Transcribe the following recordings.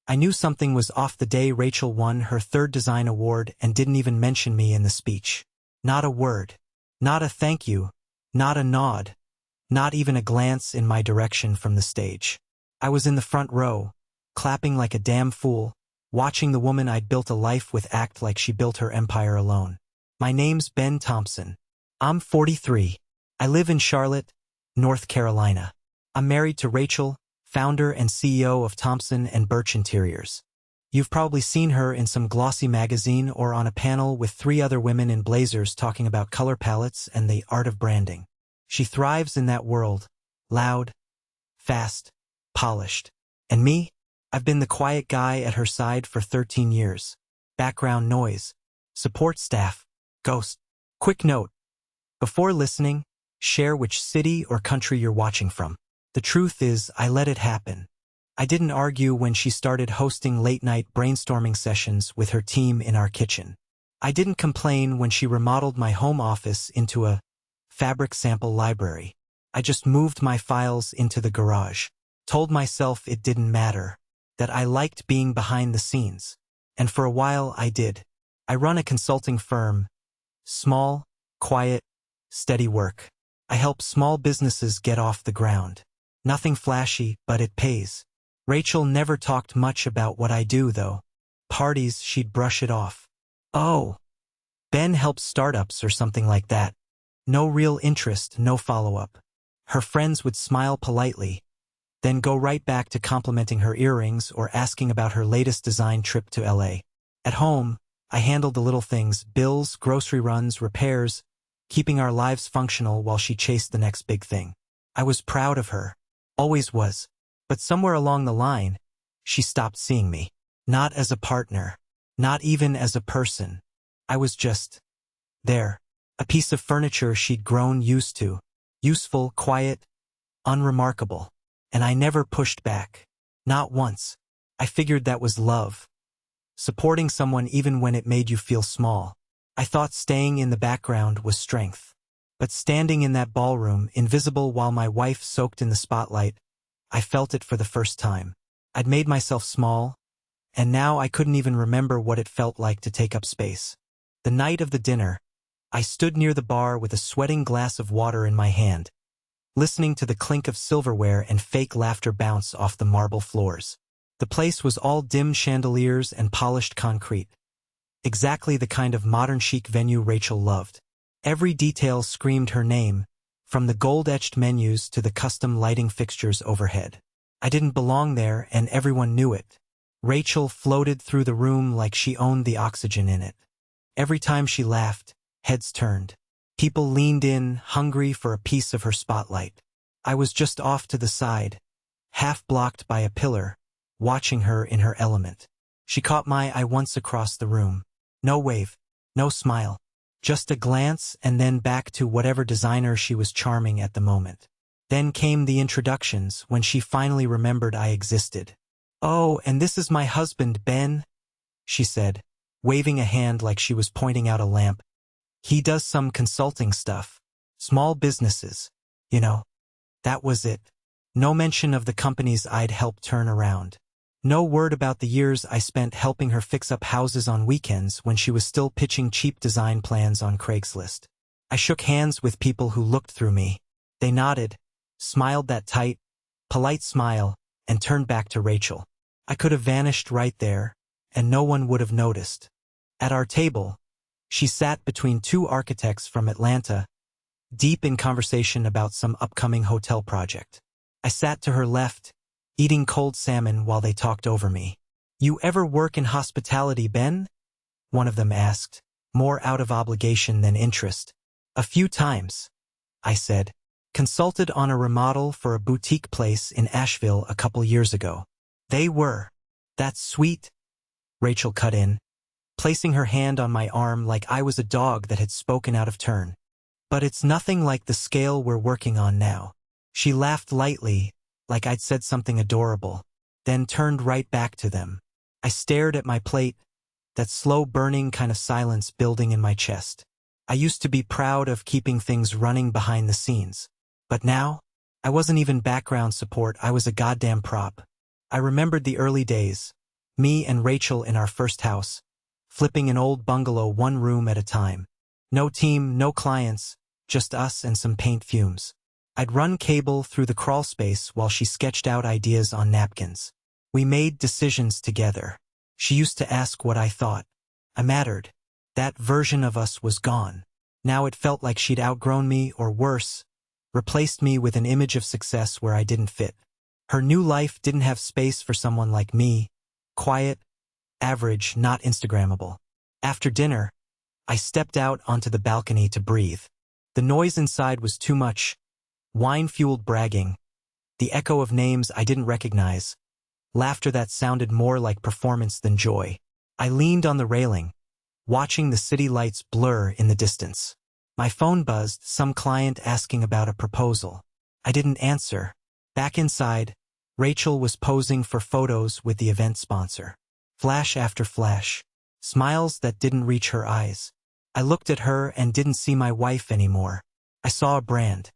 I knew something was off the day Rachel won her third design award and didn't even mention me in the speech. Not a word. Not a thank you. Not a nod. Not even a glance in my direction from the stage. I was in the front row, clapping like a damn fool, watching the woman I'd built a life with act like she built her empire alone. My name's Ben Thompson. I'm 43. I live in Charlotte, North Carolina. I'm married to Rachel, founder and CEO of Thompson & Birch Interiors. You've probably seen her in some glossy magazine or on a panel with 3 other women in blazers talking about color palettes and the art of branding. She thrives in that world, loud, fast, polished. And me? I've been the quiet guy at her side for 13 years. Background noise. Support staff. Ghost. Quick note. Before listening, share which city or country you're watching from. The truth is, I let it happen. I didn't argue when she started hosting late-night brainstorming sessions with her team in our kitchen. I didn't complain when she remodeled my home office into a fabric sample library. I just moved my files into the garage. Told myself it didn't matter, that I liked being behind the scenes. And for a while I did. I run a consulting firm. Small, quiet, steady work. I help small businesses get off the ground. Nothing flashy, but it pays. Rachel never talked much about what I do, though. Parties, she'd brush it off. Oh, Ben helps startups or something like that. No real interest, no follow-up. Her friends would smile politely, then go right back to complimenting her earrings or asking about her latest design trip to LA. At home, I handled the little things, bills, grocery runs, repairs, keeping our lives functional while she chased the next big thing. I was proud of her. Always was. But somewhere along the line, she stopped seeing me. Not as a partner. Not even as a person. I was just there. A piece of furniture she'd grown used to. Useful, quiet, unremarkable. And I never pushed back. Not once. I figured that was love. Supporting someone even when it made you feel small. I thought staying in the background was strength. But standing in that ballroom, invisible while my wife soaked in the spotlight, I felt it for the first time. I'd made myself small, and now I couldn't even remember what it felt like to take up space. The night of the dinner, I stood near the bar with a sweating glass of water in my hand, listening to the clink of silverware and fake laughter bounce off the marble floors. The place was all dim chandeliers and polished concrete. Exactly the kind of modern chic venue Rachel loved. Every detail screamed her name, from the gold-etched menus to the custom lighting fixtures overhead. I didn't belong there, and everyone knew it. Rachel floated through the room like she owned the oxygen in it. Every time she laughed, heads turned. People leaned in, hungry for a piece of her spotlight. I was just off to the side, half-blocked by a pillar, watching her in her element. She caught my eye once across the room. No wave, no smile. Just a glance and then back to whatever designer she was charming at the moment. Then came the introductions when she finally remembered I existed. "Oh, and this is my husband, Ben," she said, waving a hand like she was pointing out a lamp. "He does some consulting stuff. Small businesses, you know." That was it. No mention of the companies I'd helped turn around. No word about the years I spent helping her fix up houses on weekends when she was still pitching cheap design plans on Craigslist. I shook hands with people who looked through me. They nodded, smiled that tight, polite smile, and turned back to Rachel. I could have vanished right there, and no one would have noticed. At our table, she sat between 2 architects from Atlanta, deep in conversation about some upcoming hotel project. I sat to her left, eating cold salmon while they talked over me. "You ever work in hospitality, Ben?" one of them asked, more out of obligation than interest. "A few times," I said. "Consulted on a remodel for a boutique place in Asheville a couple years ago." "They were. That's sweet," Rachel cut in, placing her hand on my arm like I was a dog that had spoken out of turn. "But it's nothing like the scale we're working on now." She laughed lightly, like I'd said something adorable, then turned right back to them. I stared at my plate, that slow-burning kind of silence building in my chest. I used to be proud of keeping things running behind the scenes. But now, I wasn't even background support, I was a goddamn prop. I remembered the early days, Me and Rachel in our first house, flipping an old bungalow one room at a time. No team, no clients, just us and some paint fumes. I'd run cable through the crawl space while she sketched out ideas on napkins. We made decisions together. She used to ask what I thought. I mattered. That version of us was gone. Now it felt like she'd outgrown me, or worse, replaced me with an image of success where I didn't fit. Her new life didn't have space for someone like me, quiet, average, not Instagrammable. After dinner, I stepped out onto the balcony to breathe. The noise inside was too much. Wine-fueled bragging, the echo of names I didn't recognize, laughter that sounded more like performance than joy. I leaned on the railing, watching the city lights blur in the distance. My phone buzzed, some client asking about a proposal. I didn't answer. Back inside, Rachel was posing for photos with the event sponsor. Flash after flash, smiles that didn't reach her eyes. I looked at her and didn't see my wife anymore. I saw a brand.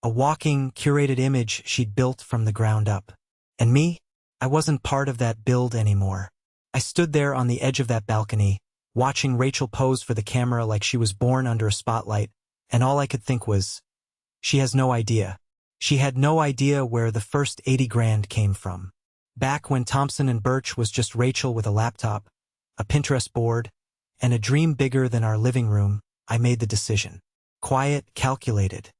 A walking, curated image she'd built from the ground up. And me? I wasn't part of that build anymore. I stood there on the edge of that balcony, watching Rachel pose for the camera like she was born under a spotlight, and all I could think was, she has no idea. She had no idea where the first 80 grand came from. Back when Thompson and Birch was just Rachel with a laptop, a Pinterest board, and a dream bigger than our living room, I made the decision. Quiet, calculated.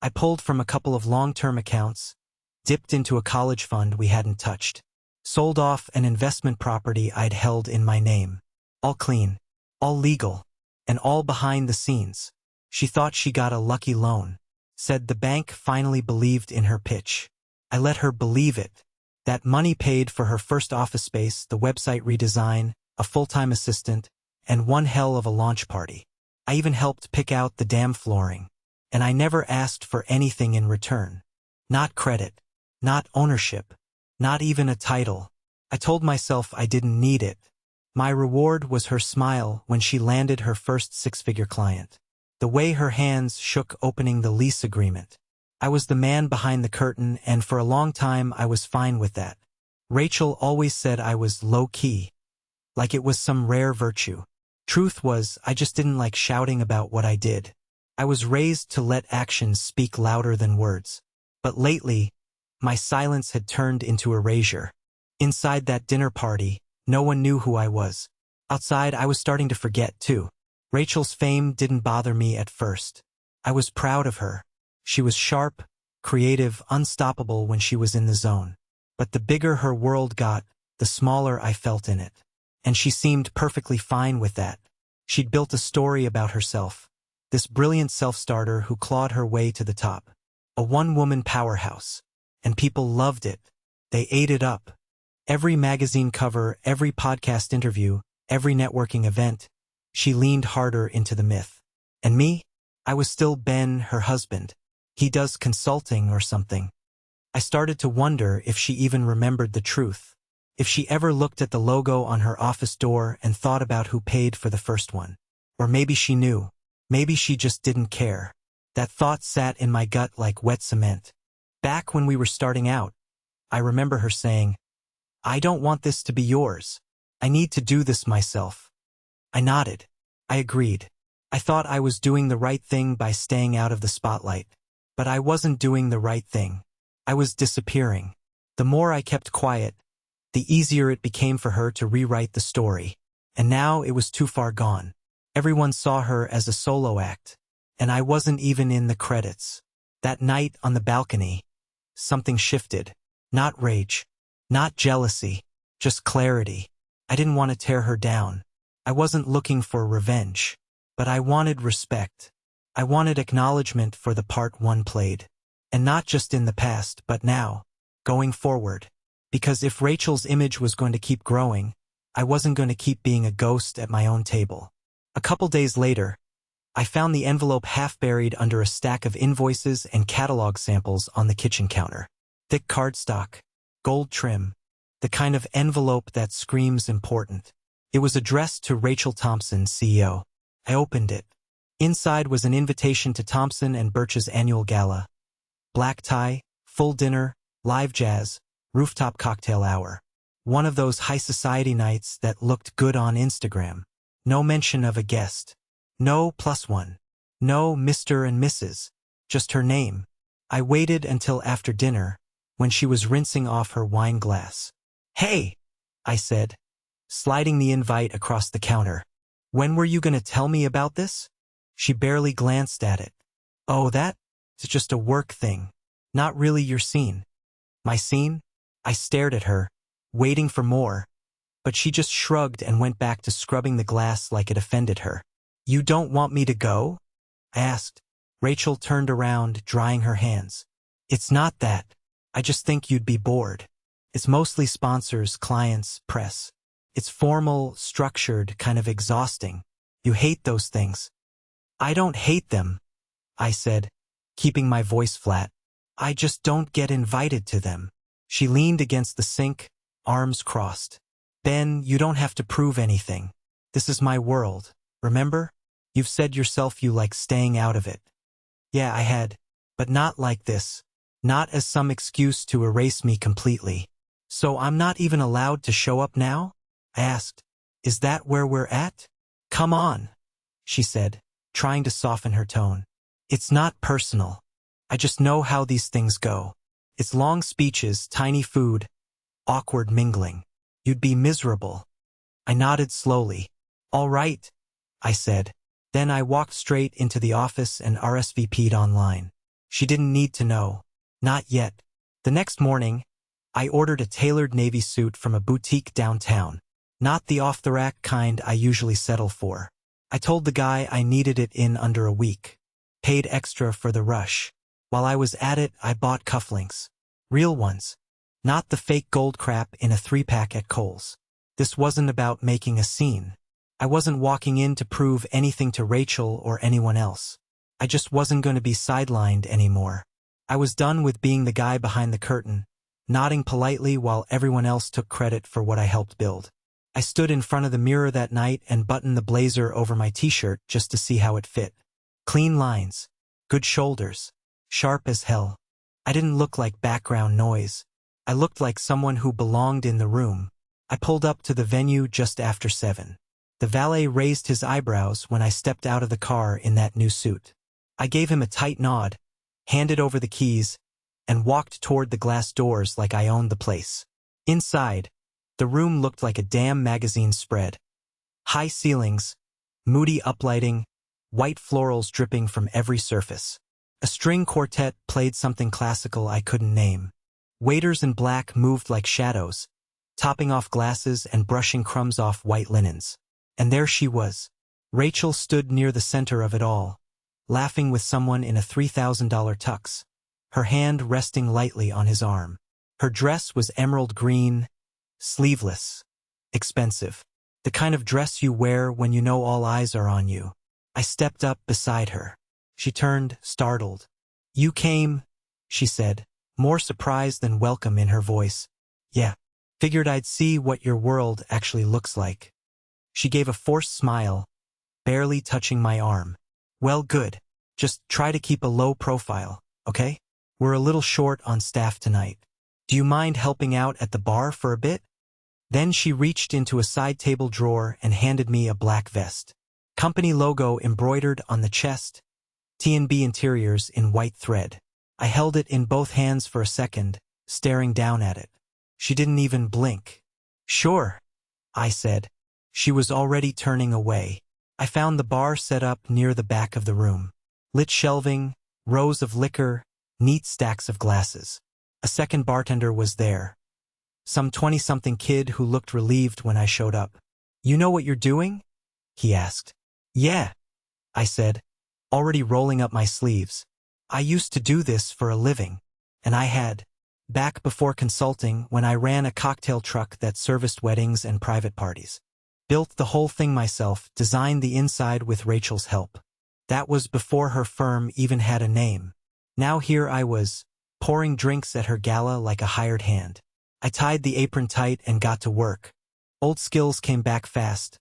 I pulled from a couple of long-term accounts, dipped into a college fund we hadn't touched, sold off an investment property I'd held in my name. All clean, all legal, and all behind the scenes. She thought she got a lucky loan. Said the bank finally believed in her pitch. I let her believe it. That money paid for her first office space, the website redesign, a full-time assistant, and one hell of a launch party. I even helped pick out the damn flooring. And I never asked for anything in return. Not credit, not ownership, not even a title. I told myself I didn't need it. My reward was her smile when she landed her first six-figure client. The way her hands shook opening the lease agreement. I was the man behind the curtain, and for a long time I was fine with that. Rachel always said I was low-key, like it was some rare virtue. Truth was, I just didn't like shouting about what I did. I was raised to let actions speak louder than words. But lately, my silence had turned into erasure. Inside that dinner party, no one knew who I was. Outside, I was starting to forget, too. Rachel's fame didn't bother me at first. I was proud of her. She was sharp, creative, unstoppable when she was in the zone. But the bigger her world got, the smaller I felt in it. And she seemed perfectly fine with that. She'd built a story about herself. This brilliant self-starter who clawed her way to the top. A one-woman powerhouse. And people loved it. They ate it up. Every magazine cover, every podcast interview, every networking event, she leaned harder into the myth. And me? I was still Ben, her husband. He does consulting or something. I started to wonder if she even remembered the truth. If she ever looked at the logo on her office door and thought about who paid for the first one. Or maybe she knew. Maybe she just didn't care. That thought sat in my gut like wet cement. Back when we were starting out, I remember her saying, I don't want this to be yours. I need to do this myself. I nodded. I agreed. I thought I was doing the right thing by staying out of the spotlight. But I wasn't doing the right thing. I was disappearing. The more I kept quiet, the easier it became for her to rewrite the story. And now it was too far gone. Everyone saw her as a solo act, and I wasn't even in the credits. That night on the balcony, something shifted. Not rage, not jealousy, just clarity. I didn't want to tear her down. I wasn't looking for revenge, but I wanted respect. I wanted acknowledgement for the part one played. And not just in the past, but now, going forward. Because if Rachel's image was going to keep growing, I wasn't going to keep being a ghost at my own table. A couple days later, I found the envelope half buried under a stack of invoices and catalog samples on the kitchen counter. Thick cardstock, gold trim, the kind of envelope that screams important. It was addressed to Rachel Thompson, CEO. I opened it. Inside was an invitation to Thompson and Birch's annual gala. Black tie, full dinner, live jazz, rooftop cocktail hour. One of those high society nights that looked good on Instagram. No mention of a guest. No +1. No Mr. and Mrs. Just her name. I waited until after dinner, when she was rinsing off her wine glass. "Hey," I said, sliding the invite across the counter. "When were you gonna tell me about this?" She barely glanced at it. "Oh, that's just a work thing. Not really your scene." "My scene?" I stared at her, waiting for more, but she just shrugged and went back to scrubbing the glass like it offended her. "You don't want me to go?" I asked. Rachel turned around, drying her hands. "It's not that. I just think you'd be bored. It's mostly sponsors, clients, press. It's formal, structured, kind of exhausting. You hate those things." "I don't hate them," I said, keeping my voice flat. "I just don't get invited to them." She leaned against the sink, arms crossed. "Ben, you don't have to prove anything. This is my world, remember? You've said yourself you like staying out of it." "Yeah, I had. But not like this. Not as some excuse to erase me completely." "So I'm not even allowed to show up now?" I asked. "Is that where we're at?" "Come on," she said, trying to soften her tone. "It's not personal. I just know how these things go. It's long speeches, tiny food, awkward mingling. You'd be miserable." I nodded slowly. "All right," I said. Then I walked straight into the office and RSVP'd online. She didn't need to know. Not yet. The next morning, I ordered a tailored navy suit from a boutique downtown. Not the off-the-rack kind I usually settle for. I told the guy I needed it in under a week. Paid extra for the rush. While I was at it, I bought cufflinks. Real ones. Not the fake gold crap in a 3-pack at Kohl's. This wasn't about making a scene. I wasn't walking in to prove anything to Rachel or anyone else. I just wasn't going to be sidelined anymore. I was done with being the guy behind the curtain, nodding politely while everyone else took credit for what I helped build. I stood in front of the mirror that night and buttoned the blazer over my t-shirt just to see how it fit. Clean lines. Good shoulders. Sharp as hell. I didn't look like background noise. I looked like someone who belonged in the room. I pulled up to the venue just after 7. The valet raised his eyebrows when I stepped out of the car in that new suit. I gave him a tight nod, handed over the keys, and walked toward the glass doors like I owned the place. Inside, the room looked like a damn magazine spread. High ceilings, moody uplighting, white florals dripping from every surface. A string quartet played something classical I couldn't name. Waiters in black moved like shadows, topping off glasses and brushing crumbs off white linens. And there she was. Rachel stood near the center of it all, laughing with someone in a $3,000 tux, her hand resting lightly on his arm. Her dress was emerald green, sleeveless, expensive. The kind of dress you wear when you know all eyes are on you. I stepped up beside her. She turned, startled. "You came," she said, more surprise than welcome in her voice. "Yeah. Figured I'd see what your world actually looks like." She gave a forced smile, barely touching my arm. "Well, good. Just try to keep a low profile, okay? We're a little short on staff tonight. Do you mind helping out at the bar for a bit?" Then she reached into a side table drawer and handed me a black vest. Company logo embroidered on the chest, T&B interiors in white thread. I held it in both hands for a second, staring down at it. She didn't even blink. "Sure," I said. She was already turning away. I found the bar set up near the back of the room. Lit shelving, rows of liquor, neat stacks of glasses. A second bartender was there. Some 20-something kid who looked relieved when I showed up. "You know what you're doing?" he asked. "Yeah," I said, already rolling up my sleeves. "I used to do this for a living. And I had. Back before consulting, when I ran a cocktail truck that serviced weddings and private parties. Built the whole thing myself, designed the inside with Rachel's help. That was before her firm even had a name. Now here I was, pouring drinks at her gala like a hired hand. I tied the apron tight and got to work. Old skills came back fast.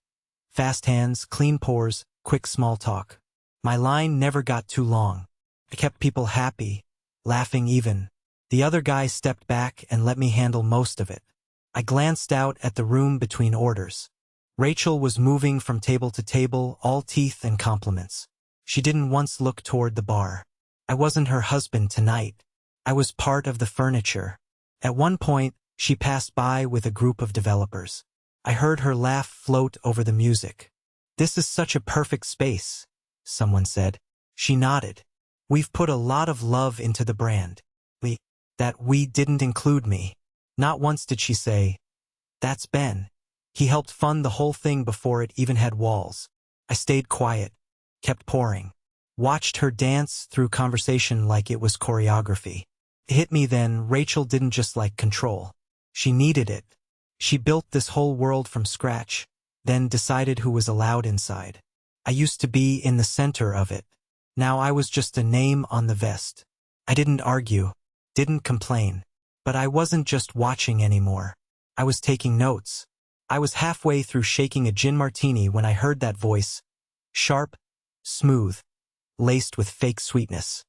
Fast hands, clean pours, quick small talk. My line never got too long. I kept people happy, laughing even. The other guy stepped back and let me handle most of it. I glanced out at the room between orders. Rachel was moving from table to table, all teeth and compliments. She didn't once look toward the bar. I wasn't her husband tonight. I was part of the furniture. At one point, she passed by with a group of developers. I heard her laugh float over the music. "This is such a perfect space," someone said. She nodded. "We've put a lot of love into the brand. We didn't include me." Not once did she say, "That's Ben. He helped fund the whole thing before it even had walls." I stayed quiet, kept pouring, watched her dance through conversation like it was choreography. It hit me then, Rachel didn't just like control. She needed it. She built this whole world from scratch, then decided who was allowed inside. I used to be in the center of it. Now I was just a name on the vest. I didn't argue, didn't complain. But I wasn't just watching anymore. I was taking notes. I was halfway through shaking a gin martini when I heard that voice. Sharp, smooth, laced with fake sweetness.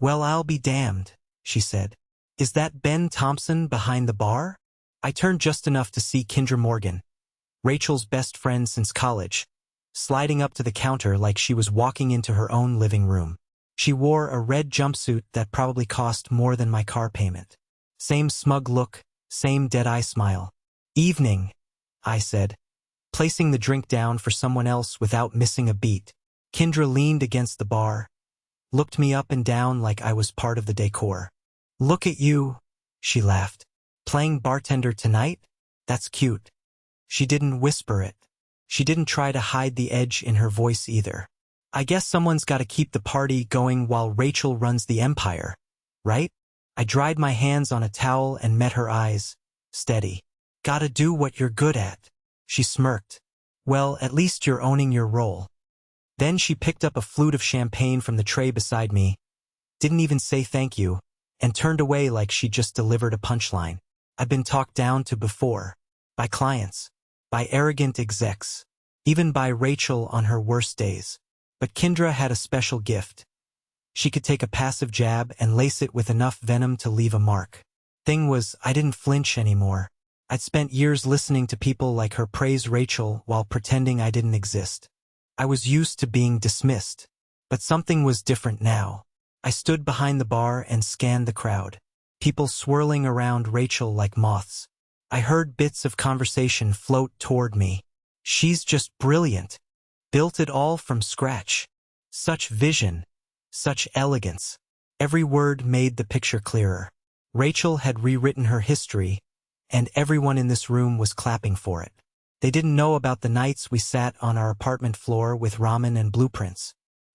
"Well, I'll be damned," she said. "Is that Ben Thompson behind the bar?" I turned just enough to see Kendra Morgan, Rachel's best friend since college, sliding up to the counter like she was walking into her own living room. She wore a red jumpsuit that probably cost more than my car payment. Same smug look, same dead-eye smile. "Evening," I said, placing the drink down for someone else without missing a beat. Kendra leaned against the bar, looked me up and down like I was part of the decor. "Look at you," she laughed. "Playing bartender tonight? That's cute." She didn't whisper it. She didn't try to hide the edge in her voice either. "I guess someone's got to keep the party going while Rachel runs the empire, right?" I dried my hands on a towel and met her eyes. Steady. "Gotta do what you're good at." She smirked. "Well, at least you're owning your role." Then she picked up a flute of champagne from the tray beside me, didn't even say thank you, and turned away like she just delivered a punchline. I've been talked down to before. By clients. By arrogant execs. Even by Rachel on her worst days. But Kendra had a special gift. She could take a passive jab and lace it with enough venom to leave a mark. Thing was, I didn't flinch anymore. I'd spent years listening to people like her praise Rachel while pretending I didn't exist. I was used to being dismissed. But something was different now. I stood behind the bar and scanned the crowd. People swirling around Rachel like moths. I heard bits of conversation float toward me. "She's just brilliant. Built it all from scratch. Such vision. Such elegance." Every word made the picture clearer. Rachel had rewritten her history, and everyone in this room was clapping for it. They didn't know about the nights we sat on our apartment floor with ramen and blueprints.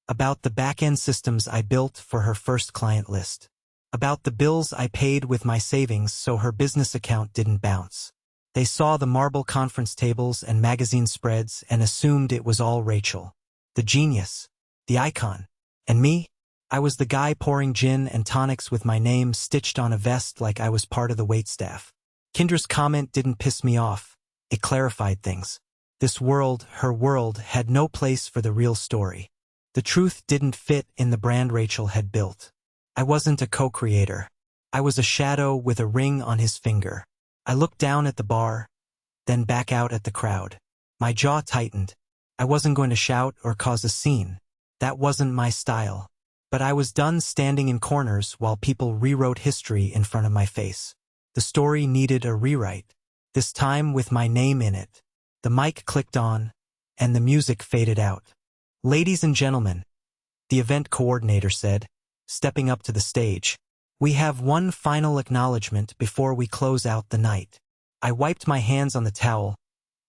About the back-end systems I built for her first client list. About the bills I paid with my savings so her business account didn't bounce. They saw the marble conference tables and magazine spreads and assumed it was all Rachel. The genius. The icon. And me? I was the guy pouring gin and tonics with my name stitched on a vest like I was part of the waitstaff. Kendra's comment didn't piss me off. It clarified things. This world, her world, had no place for the real story. The truth didn't fit in the brand Rachel had built. I wasn't a co-creator. I was a shadow with a ring on his finger. I looked down at the bar, then back out at the crowd. My jaw tightened. I wasn't going to shout or cause a scene. That wasn't my style. But I was done standing in corners while people rewrote history in front of my face. The story needed a rewrite. This time with my name in it. The mic clicked on, and the music faded out. "Ladies and gentlemen," the event coordinator said, stepping up to the stage, "we have one final acknowledgement before we close out the night." I wiped my hands on the towel,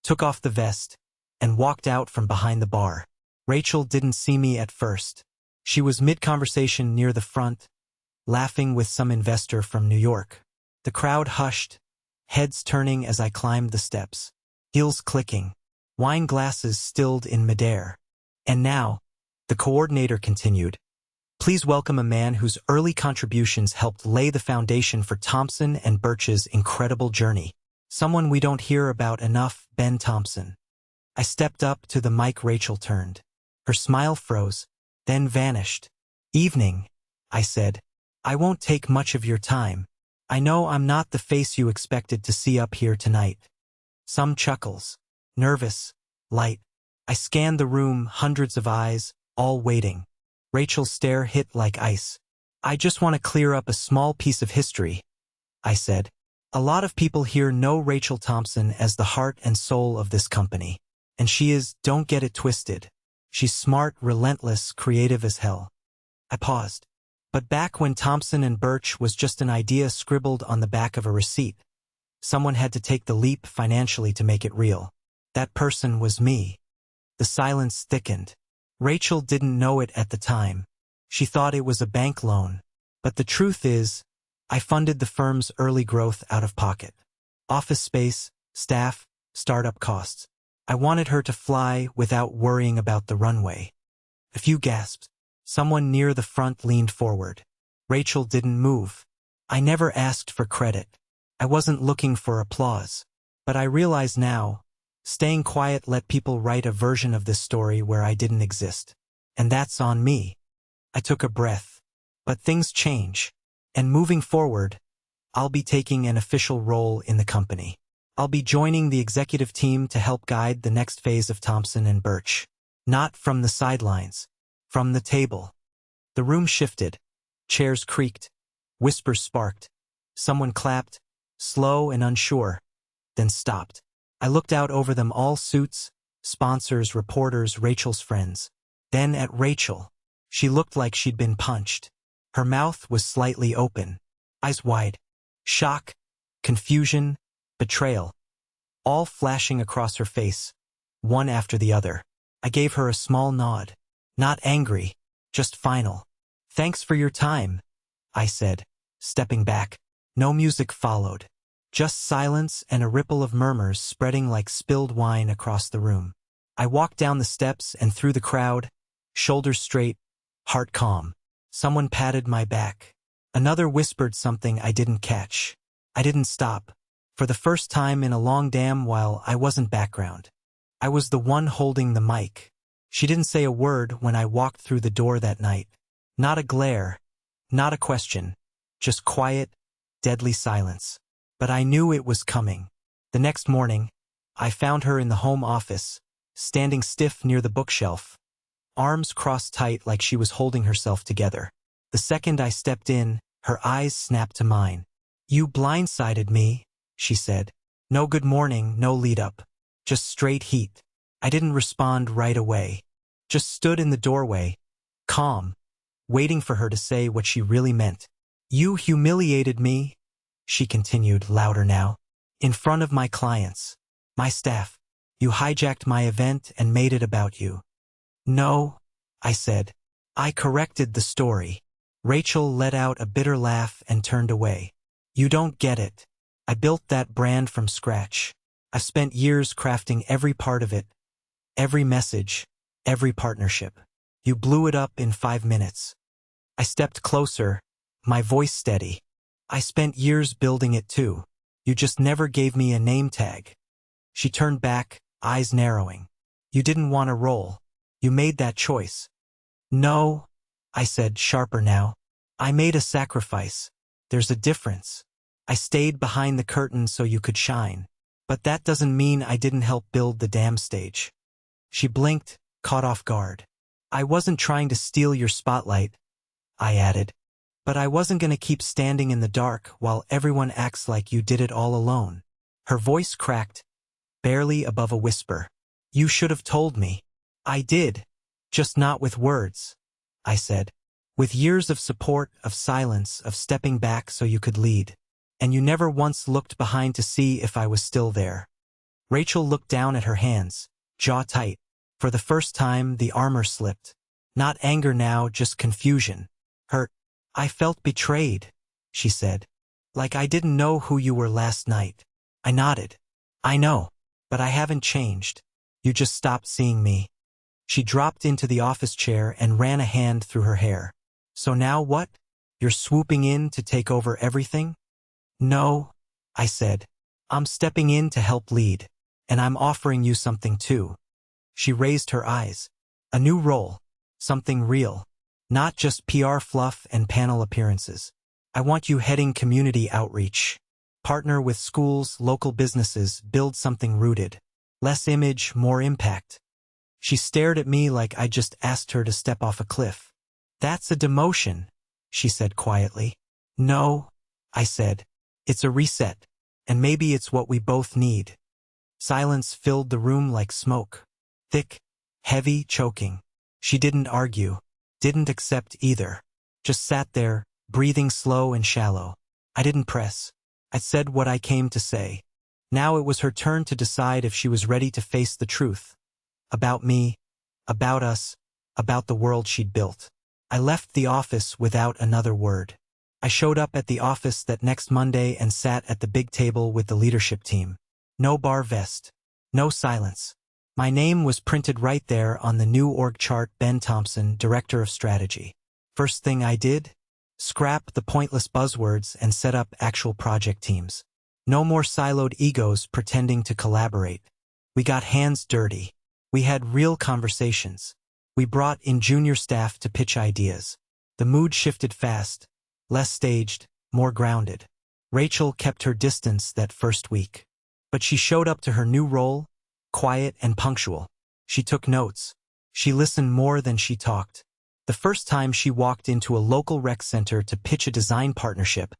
took off the vest, and walked out from behind the bar. Rachel didn't see me at first. She was mid-conversation near the front, laughing with some investor from New York. The crowd hushed, heads turning as I climbed the steps, heels clicking, wine glasses stilled in midair. "And now," the coordinator continued, "please welcome a man whose early contributions helped lay the foundation for Thompson and Birch's incredible journey. Someone we don't hear about enough, Ben Thompson." I stepped up to the mic. Rachel turned. Her smile froze, then vanished. "Evening," I said. "I won't take much of your time. I know I'm not the face you expected to see up here tonight. Some chuckles. Nervous. Light. I scanned the room, hundreds of eyes, all waiting. Rachel's stare hit like ice. I just want to clear up a small piece of history, I said. A lot of people here know Rachel Thompson as the heart and soul of this company. And she is, don't get it twisted. She's smart, relentless, creative as hell. I paused. But back when Thompson and Birch was just an idea scribbled on the back of a receipt, someone had to take the leap financially to make it real. That person was me. The silence thickened. Rachel didn't know it at the time. She thought it was a bank loan. But the truth is, I funded the firm's early growth out of pocket. Office space, staff, startup costs. I wanted her to fly without worrying about the runway. A few gasps. Someone near the front leaned forward. Rachel didn't move. I never asked for credit. I wasn't looking for applause. But I realize now, staying quiet let people write a version of this story where I didn't exist. And that's on me. I took a breath. But things change. And moving forward, I'll be taking an official role in the company. I'll be joining the executive team to help guide the next phase of Thompson and Birch. Not from the sidelines. From the table. The room shifted. Chairs creaked. Whispers sparked. Someone clapped, slow and unsure, then stopped. I looked out over them all, suits, sponsors, reporters, Rachel's friends. Then at Rachel. She looked like she'd been punched. Her mouth was slightly open, eyes wide. Shock, confusion, betrayal. All flashing across her face, one after the other. I gave her a small nod. Not angry, just final. Thanks for your time, I said, stepping back. No music followed. Just silence and a ripple of murmurs spreading like spilled wine across the room. I walked down the steps and through the crowd, shoulders straight, heart calm. Someone patted my back. Another whispered something I didn't catch. I didn't stop. For the first time in a long damn while, I wasn't background. I was the one holding the mic. She didn't say a word when I walked through the door that night. Not a glare, not a question, just quiet, deadly silence. But I knew it was coming. The next morning, I found her in the home office, standing stiff near the bookshelf, arms crossed tight like she was holding herself together. The second I stepped in, her eyes snapped to mine. You blindsided me, she said. No good morning, no lead up. Just straight heat. I didn't respond right away. Just stood in the doorway, calm, waiting for her to say what she really meant. You humiliated me, she continued, louder now, in front of my clients, my staff. You hijacked my event and made it about you. No, I said. I corrected the story. Rachel let out a bitter laugh and turned away. You don't get it. I built that brand from scratch. I've spent years crafting every part of it, every message, every partnership. You blew it up in 5 minutes. I stepped closer, my voice steady. I spent years building it too. You just never gave me a name tag. She turned back, eyes narrowing. You didn't want a role. You made that choice. No, I said, sharper now. I made a sacrifice. There's a difference. I stayed behind the curtain so you could shine. But that doesn't mean I didn't help build the damn stage. She blinked, caught off guard. I wasn't trying to steal your spotlight, I added. But I wasn't going to keep standing in the dark while everyone acts like you did it all alone. Her voice cracked, barely above a whisper. You should have told me. I did. Just not with words, I said. With years of support, of silence, of stepping back so you could lead. And you never once looked behind to see if I was still there. Rachel looked down at her hands, jaw tight. For the first time, the armor slipped. Not anger now, just confusion. Hurt. I felt betrayed, she said. Like I didn't know who you were last night. I nodded. I know. But I haven't changed. You just stopped seeing me. She dropped into the office chair and ran a hand through her hair. So now what? You're swooping in to take over everything? No, I said. I'm stepping in to help lead. And I'm offering you something too. She raised her eyes. A new role. Something real. Not just PR fluff and panel appearances. I want you heading community outreach. Partner with schools, local businesses, build something rooted. Less image, more impact. She stared at me like I just asked her to step off a cliff. That's a demotion, she said quietly. No, I said. It's a reset, and maybe it's what we both need. Silence filled the room like smoke. Thick, heavy, choking. She didn't argue, didn't accept either. Just sat there, breathing slow and shallow. I didn't press. I said what I came to say. Now it was her turn to decide if she was ready to face the truth. About me, about us, about the world she'd built. I left the office without another word. I showed up at the office that next Monday and sat at the big table with the leadership team. No bar vest. No silence. My name was printed right there on the new org chart. Ben Thompson, Director of Strategy. First thing I did? Scrap the pointless buzzwords and set up actual project teams. No more siloed egos pretending to collaborate. We got hands dirty. We had real conversations. We brought in junior staff to pitch ideas. The mood shifted fast, less staged, more grounded. Rachel kept her distance that first week. But she showed up to her new role, quiet and punctual. She took notes. She listened more than she talked. The first time she walked into a local rec center to pitch a design partnership,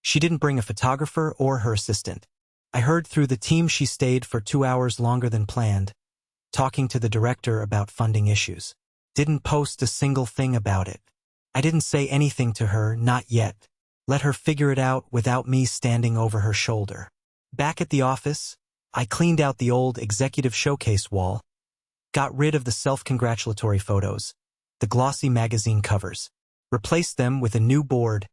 she didn't bring a photographer or her assistant. I heard through the team she stayed for 2 hours longer than planned, talking to the director about funding issues. Didn't post a single thing about it. I didn't say anything to her, not yet. Let her figure it out without me standing over her shoulder. Back at the office, I cleaned out the old executive showcase wall, got rid of the self-congratulatory photos, the glossy magazine covers, replaced them with a new board.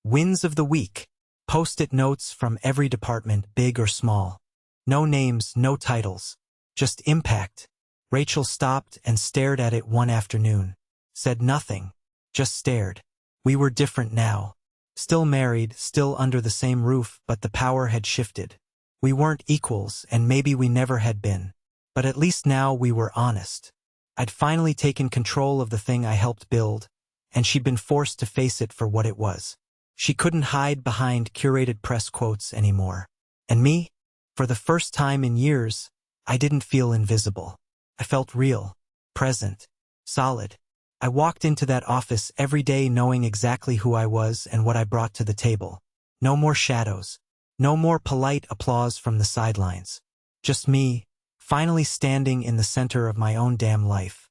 Wins of the week. Post-it notes from every department, big or small. No names, no titles. Just impact. Rachel stopped and stared at it one afternoon. Said nothing. Just stared. We were different now. Still married, still under the same roof, but the power had shifted. We weren't equals, and maybe we never had been. But at least now we were honest. I'd finally taken control of the thing I helped build, and she'd been forced to face it for what it was. She couldn't hide behind curated press quotes anymore. And me? For the first time in years, I didn't feel invisible. I felt real, present, solid. I walked into that office every day knowing exactly who I was and what I brought to the table. No more shadows. No more polite applause from the sidelines. Just me, finally standing in the center of my own damn life.